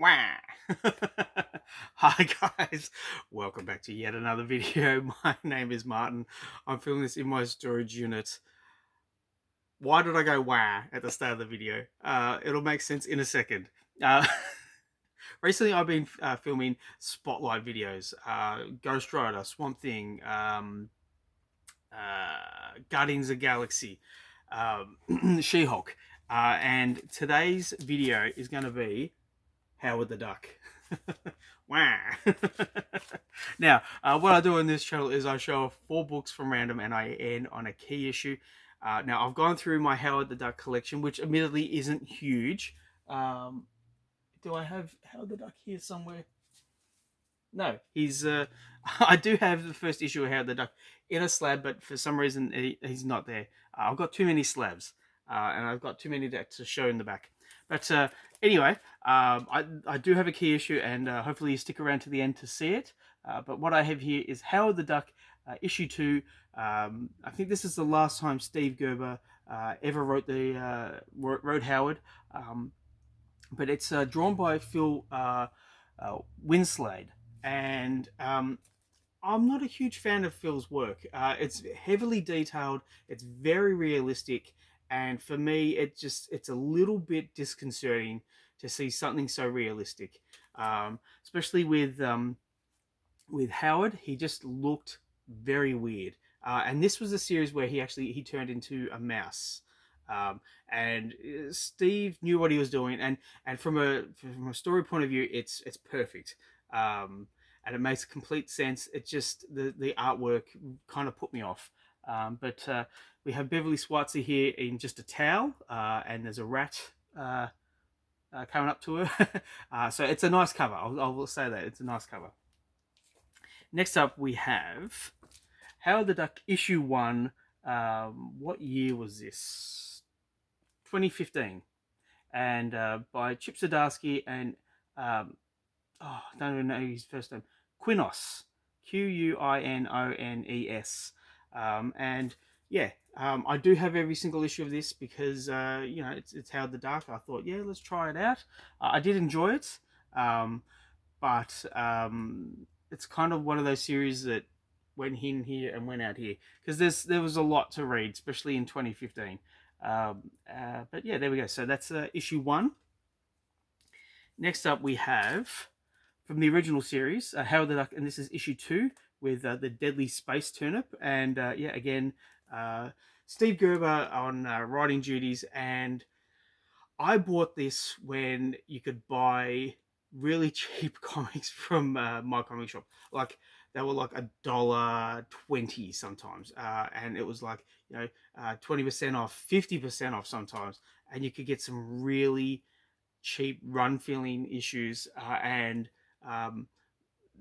Wah! Hi guys, welcome back to yet another video. My name is Martin. I'm filming this in my storage unit. Why did I go wah at the start of the video? It'll make sense in a second. Uh, Recently I've been filming spotlight videos. Ghost Rider, Swamp Thing, Guardians of the Galaxy, She-Hulk. And today's video is going to be Howard the Duck. Wow. Now, what I do on this channel is I show off 4 books from random and I end on a key issue. Now, I've gone through my Howard the Duck collection, which admittedly isn't huge. Do I have Howard the Duck here somewhere? No, he's. I do have the first issue of Howard the Duck in a slab, but for some reason he's not there. I've got too many slabs, and I've got too many to show in the back. But anyway, I do have a key issue, and hopefully you stick around to the end to see it. But what I have here is Howard the Duck, issue 2. I think this is the last time Steve Gerber ever wrote wrote Howard. But it's drawn by Phil Winslade, and I'm not a huge fan of Phil's work. It's heavily detailed, it's very realistic, and for me, it's a little bit disconcerting to see something so realistic, especially with Howard. He just looked very weird, and this was a series where he turned into a mouse. And Steve knew what he was doing, and from a story point of view, it's perfect. And it makes complete sense. It's just the artwork kind of put me off. But we have Beverly Schweitzer here in just a towel, and there's a rat coming up to her. So it's a nice cover. I will say that it's a nice cover. Next up, we have Howard the Duck issue 1. What year was this? 2015, and by Chip Zdarsky and I don't even know his first name, Quinos, Quinones, and yeah, I do have every single issue of this because it's Howard the Duck. I thought, yeah, let's try it out. I did enjoy it, but it's kind of one of those series that went in here and went out here because there was a lot to read, especially in 2015. But yeah, there we go. So that's issue 1. Next up, we have from the original series, Howard the Duck, and this is issue 2 with the Deadly Space Turnip. And yeah, again, Steve Gerber on writing duties. And I bought this when you could buy really cheap comics from my comic shop. Like they were like $1.20 sometimes, and it was like 20% off, 50% off sometimes, and you could get some really cheap run filling issues, and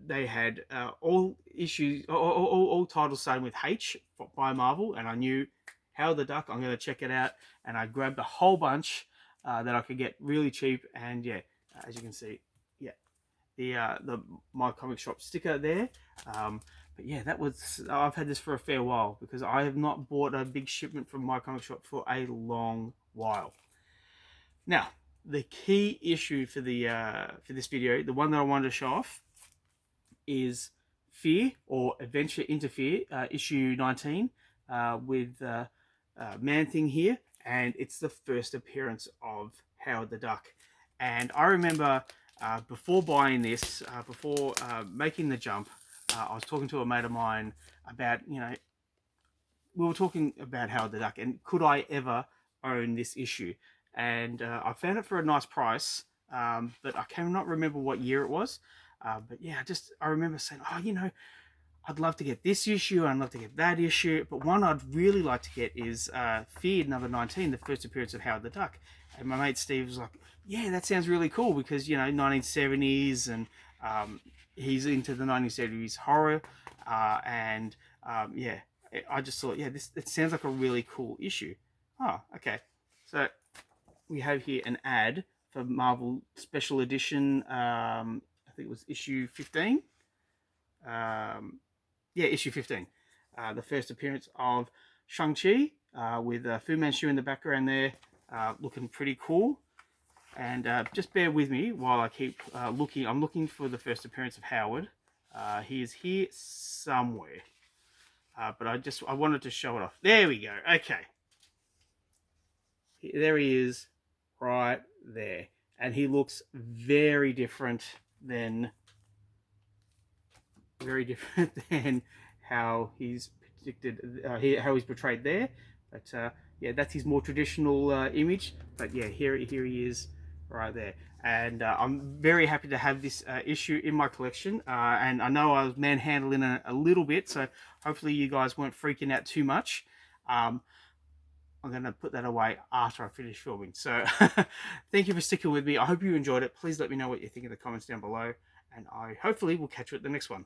they had all issues, all titles starting with H by Marvel, and I knew Howard the Duck. I'm going to check it out, and I grabbed a whole bunch that I could get really cheap, and yeah, as you can see, yeah, the my comic shop sticker there. But yeah, I've had this for a fair while because I have not bought a big shipment from my comic shop for a long while. Now, the key issue for this video, the one that I wanted to show off, is Fear, or Adventure into Fear, issue 19, with Man-Thing here, and it's the first appearance of Howard the Duck. And I remember before buying this, before making the jump, I was talking to a mate of mine about, we were talking about Howard the Duck and could I ever own this issue. And I found it for a nice price, but I cannot remember what year it was. But yeah, I remember saying, I'd love to get this issue, I'd love to get that issue, but one I'd really like to get is Fear number 19, the first appearance of Howard the Duck. And my mate Steve was like, yeah, that sounds really cool because, 1970s, and he's into the 1970s horror, and yeah, I just thought, yeah, it sounds like a really cool issue. Oh, okay. So we have here an ad for Marvel Special Edition. I think it was issue 15. Yeah, issue 15. The first appearance of Shang-Chi with Fu Manchu in the background there, looking pretty cool. And just bear with me while I keep looking. I'm looking for the first appearance of Howard. He is here somewhere. But I wanted to show it off. There we go. Okay. There he is, right there. And he looks very different than how he's predicted, how he's portrayed there. But yeah, that's his more traditional image. But yeah, here he is, right there. And I'm very happy to have this issue in my collection. And I know I was manhandling a little bit, so hopefully you guys weren't freaking out too much. I'm going to put that away after I finish filming. So thank you for sticking with me. I hope you enjoyed it. Please let me know what you think in the comments down below. And I hopefully will catch you at the next one.